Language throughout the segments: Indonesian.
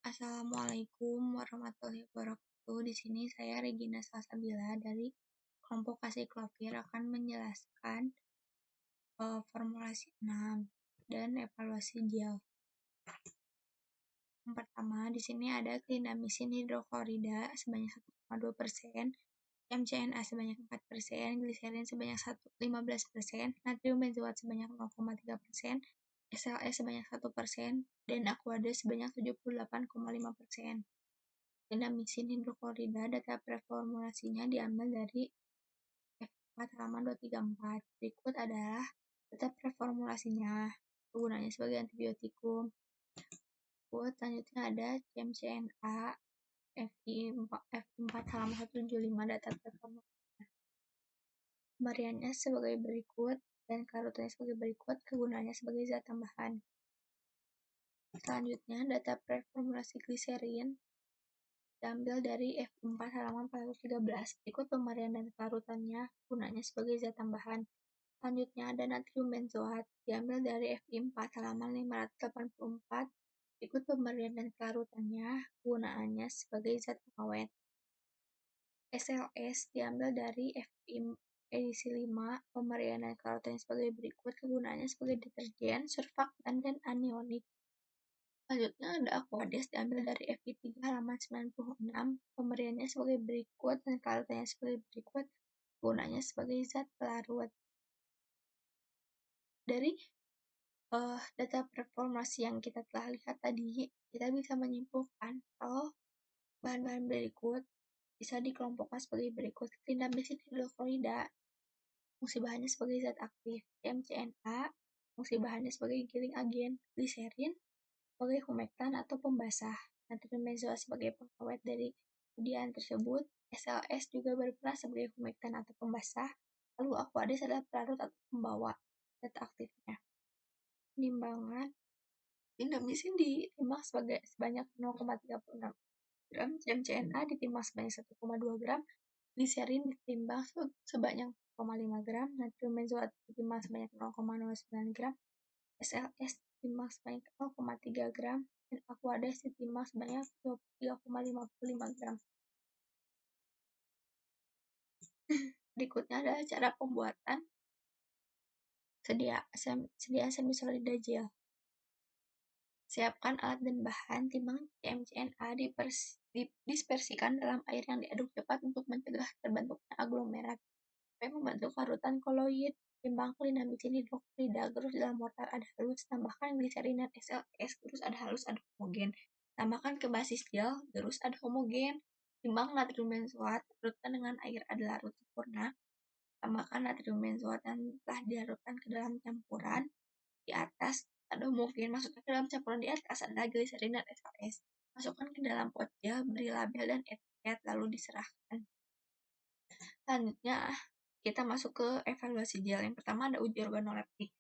Assalamualaikum warahmatullahi wabarakatuh. Di sini saya Regina Salsabila dari kelompok Klopir akan menjelaskan formulasi 6 dan evaluasi gel. Yang pertama, di sini ada clindamycin hidroklorida sebanyak 1,2%, MCNA sebanyak 4%, gliserin sebanyak 15%, natrium benzoat sebanyak 0,3%, SLS sebanyak 1%, dan aquada sebanyak 78,5%. Clindamycin hidroklorida data preformulasinya diambil dari F4 halaman 234. Berikut adalah data preformulasinya. Kegunaannya sebagai antibiotikum. Selanjutnya ada CMCNA F4 halaman 175 data preformulasinya. Pemberiannya sebagai berikut dan karutannya sebagai berikut. Kegunaannya sebagai zat tambahan. Selanjutnya data preformulasi gliserin diambil dari F4 halaman 413. Berikut pemberian dan karutannya, gunanya sebagai zat tambahan. Selanjutnya ada natrium benzoat diambil dari F4 halaman 584. Berikut pemberian dan karutannya, gunaannya sebagai zat pengawet. SLS diambil dari F5 edisi 5. Pemberian dan karutannya sebagai berikut. Kegunaannya sebagai deterjen, surfaktan, dan anionik. Selanjutnya ada Aquades diambil dari FI3 halaman 96. Pemberiannya sebagai berikut dan karutannya sebagai berikut. Gunanya sebagai zat pelarut. Dari data performasi yang kita telah lihat tadi, kita bisa menyimpulkan kalau bahan-bahan berikut bisa dikelompokkan sebagai berikut. Clindamycin hidroklorida, fungsi bahannya sebagai zat aktif. MCNA, fungsi bahannya sebagai giling agen. Gliserin sebagai humektan atau pembasah. Natrium benzoat sebagai pengawet dari kediaan tersebut. SLS juga berperan sebagai humektan atau pembasah. Lalu aquades adalah pelarut atau pembawa zat aktifnya. Penimbangan clindamycin ditimbang sebanyak 0,36 gram, CMCNA ditimbang sebanyak 1,2 gram, gliserin ditimbang sebanyak 0,5 gram, natrium benzoat ditimbang sebanyak 0,09 gram, SLS ditimbang sebanyak 0,3 gram, dan aquades ditimbang sebanyak 23,55 gram. Berikutnya adalah cara pembuatan sedia semisolida gel. Siapkan alat dan bahan, timbang CMCNA dispersikan dalam air yang diaduk cepat untuk mencegah terbentuknya aglomerat. Supaya membentuk larutan koloid, timbang clindamycin hidroklorida gerus dalam mortar ada halus, tambahkan gliserin dan SLS gerus ada halus ada homogen. Tambahkan ke basis gel gerus ada homogen. Timbang natrium benzoat, larutkan dengan air ada larut sempurna. Tambahkan natrium benzoat yang telah dilarutkan ke dalam campuran. Di atas ada homogen, masukkan ke dalam campuran di atas adalah gliserin dan SLS. Masukkan ke dalam pot gel, beri label dan etiket, lalu diserahkan. Selanjutnya kita masuk ke evaluasi gel. Yang pertama ada uji organoleptik.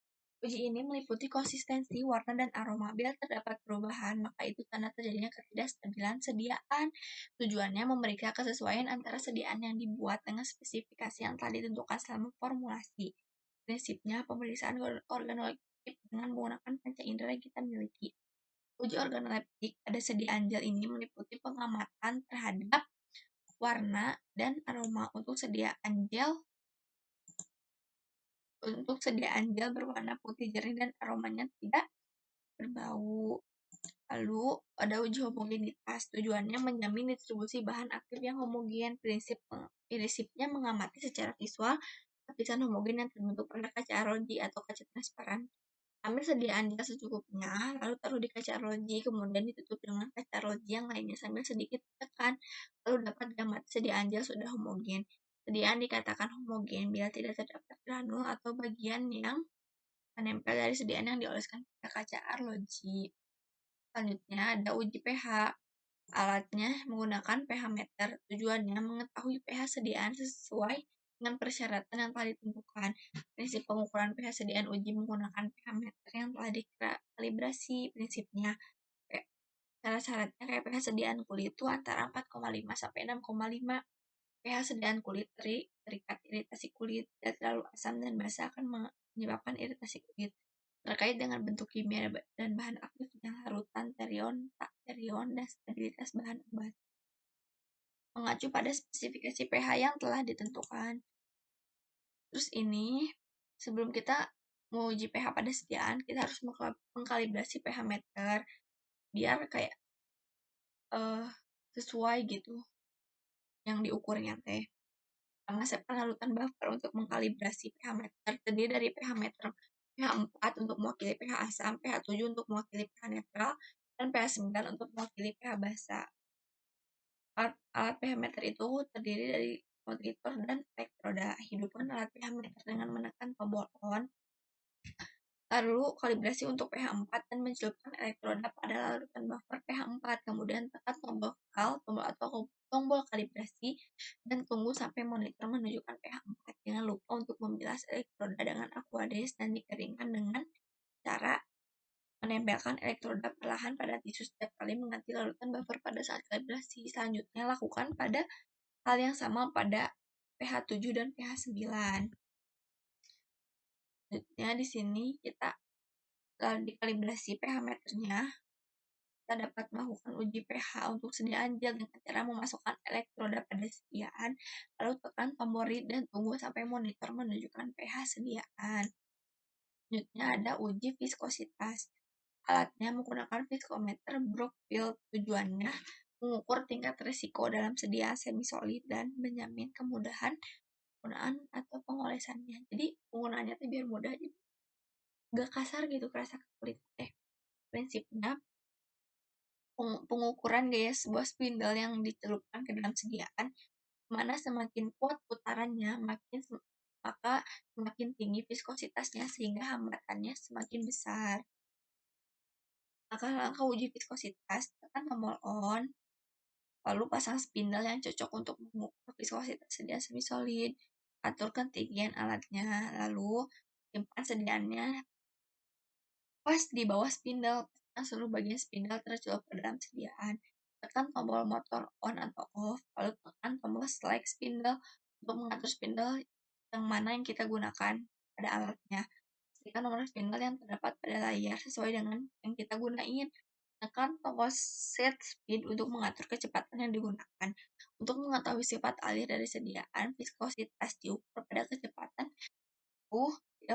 Uji ini meliputi konsistensi, warna, dan aroma. Bila terdapat perubahan, maka itu tanda terjadinya ketidakstabilan sediaan. Tujuannya memeriksa kesesuaian antara sediaan yang dibuat dengan spesifikasi yang telah ditentukan selama formulasi. Prinsipnya, pemeriksaan organoleptik dengan menggunakan panca indera yang kita miliki. Uji organoleptik pada sediaan gel ini meliputi pengamatan terhadap warna dan aroma. Untuk sediaan gel berwarna putih jernih dan aromanya tidak berbau. Lalu ada uji homogenitas. Tujuannya menjamin distribusi bahan aktif yang homogen. Prinsipnya mengamati secara visual lapisan homogen yang terbentuk pada kaca arloji atau kaca transparan. Ambil sediaan gel secukupnya, lalu taruh di kaca arloji, kemudian ditutup dengan kaca arloji yang lainnya sambil sedikit tekan, lalu dapat diamati sediaan gel sudah homogen. Sediaan dikatakan homogen bila tidak terdapat granul atau bagian yang menempel dari sediaan yang dioleskan pada kaca arloji. Selanjutnya ada uji pH. Alatnya menggunakan pH meter. Tujuannya mengetahui pH sediaan sesuai dengan persyaratan yang telah ditentukan. Prinsip pengukuran pH sediaan uji menggunakan pH meter yang telah dikalibrasi. Prinsipnya syarat-syaratnya kayak pH sediaan kulit itu antara 4,5 sampai 6,5. pH sediaan kulit terikat iritasi kulit, tidak terlalu asam dan basa akan menyebabkan iritasi kulit. Terkait dengan bentuk kimia dan bahan aktifnya, larutan, terion, kriterion dan stabilitas bahan obat. Mengacu pada spesifikasi pH yang telah ditentukan. Terus ini, sebelum kita menguji pH pada sediaan, kita harus mengkalibrasi pH meter biar kayak sesuai gitu yang diukurnya teh. Mengasepkan larutan buffer untuk mengkalibrasi pH meter terdiri dari pH meter pH 4 untuk mewakili pH asam, pH 7 untuk mewakili pH netral, dan pH 9 untuk mewakili pH basa. Alat pH meter itu terdiri dari monitor dan elektroda. Hidupkan alat pH meter dengan menekan tombol on, lalu kalibrasi untuk pH 4 dan mencelupkan elektroda pada larutan buffer pH 4. Kemudian tekan tombol tombol atau tombol kalibrasi, dan tunggu sampai monitor menunjukkan pH 4. Jangan lupa untuk membilas elektroda dengan aqueous dan dikeringkan dengan cara menempelkan elektroda perlahan pada tisu setiap kali mengganti larutan buffer pada saat kalibrasi. Selanjutnya, lakukan pada hal yang sama pada pH 7 dan pH 9. Selanjutnya di sini kita dikalibrasi pH meternya. Kita dapat melakukan uji pH untuk sediaan gel dengan cara memasukkan elektroda pada sediaan, lalu tekan tombol read dan tunggu sampai monitor menunjukkan pH sediaan. Selanjutnya ada uji viskositas. Alatnya menggunakan viskometer Brookfield. Tujuannya mengukur tingkat risiko dalam sediaan semi-solid dan menjamin kemudahan penggunaan atau pengolesannya. Jadi penggunaannya tuh biar mudah, jadi gak kasar gitu kerasa kulit teh. Prinsipnya pengukuran gaya sebuah spindle yang dicelupkan ke dalam sediaan, mana semakin kuat putarannya, maka semakin tinggi viskositasnya sehingga hambatannya semakin besar. Langkah-langkah uji viskositas, tekan tombol on, lalu pasang spindle yang cocok untuk mengukur viskositas sediaan semi-solid, atur ketinggian alatnya, lalu simpan sediaannya pas di bawah spindle. Seluruh bagian spindle tercelup ke dalam sediaan. Tekan tombol motor on atau off, lalu tekan tombol select spindle untuk mengatur spindle yang mana yang kita gunakan pada alatnya. Pastikan nomor spindle yang terdapat pada layar sesuai dengan yang kita gunain. Tekan tombol set speed untuk mengatur kecepatan yang digunakan. Untuk mengetahui sifat alir dari sediaan, viskositas diukur pada kecepatan 30,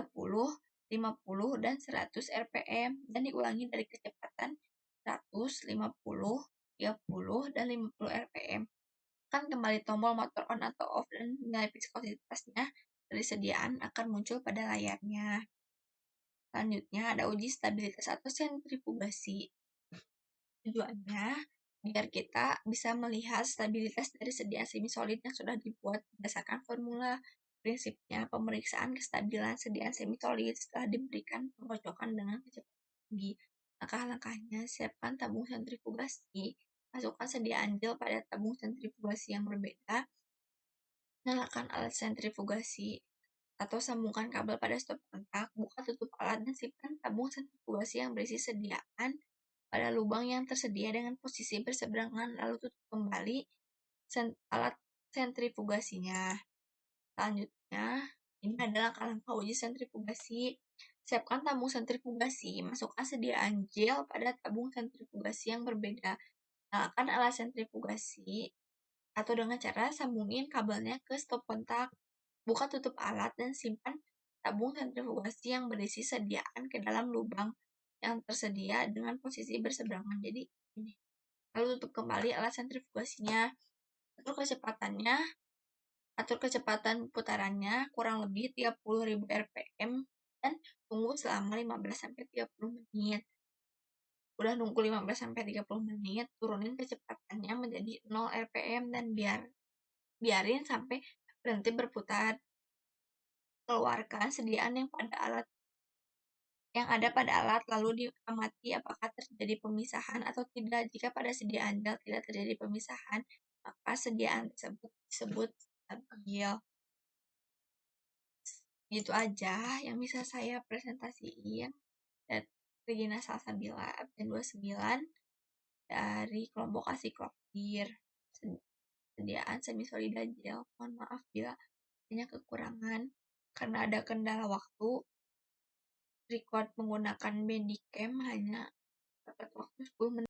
50, dan 100 rpm, dan diulangi dari kecepatan 100, 50, 30, dan 50 rpm. Tekan kembali tombol motor on atau off dan nilai viskositasnya dari sediaan akan muncul pada layarnya. Selanjutnya ada uji stabilitas atau sentrifugasi. Tujuannya biar kita bisa melihat stabilitas dari sediaan semi-solid yang sudah dibuat berdasarkan formula. Prinsipnya, pemeriksaan kestabilan sediaan semi-solid setelah diberikan pengocokan dengan kecepatan tinggi. Langkah-langkahnya, siapkan tabung sentrifugasi, masukkan sediaan gel pada tabung sentrifugasi yang berbeda, nyalakan alat sentrifugasi atau sambungkan kabel pada stop kontak, buka tutup alat dan simpan tabung sentrifugasi yang berisi sediaan pada lubang yang tersedia dengan posisi berseberangan, lalu tutup kembali alat sentrifugasinya. Selanjutnya, ini adalah langkah-langkah uji sentrifugasi. Siapkan tabung sentrifugasi, masukkan sediaan gel pada tabung sentrifugasi yang berbeda. Nyalakan alat sentrifugasi atau dengan cara sambungin kabelnya ke stop kontak. Buka tutup alat dan simpan tabung sentrifugasi yang berisi sediaan ke dalam lubang yang tersedia dengan posisi berseberangan. Jadi ini. Lalu tutup kembali alat sentrifugasinya. Atur kecepatan putarannya kurang lebih 30.000 rpm dan tunggu selama 15-30 menit. Udah nunggu 15-30 menit, turunin kecepatannya menjadi 0 rpm dan biarin sampai berhenti berputar. Keluarkan sediaan yang ada pada alat, lalu diamati apakah terjadi pemisahan atau tidak. Jika pada sediaan gel tidak terjadi pemisahan, maka sediaan tersebut disebut stabil. Gitu aja yang bisa saya presentasiin. Dan Regina Salsabila, absen 29 dari kelompok asiklopir. Sediaan semi-solida gel. Mohon maaf bila banyak kekurangan karena ada kendala waktu. Record menggunakan Bandicam hanya dapat waktu 10 menit.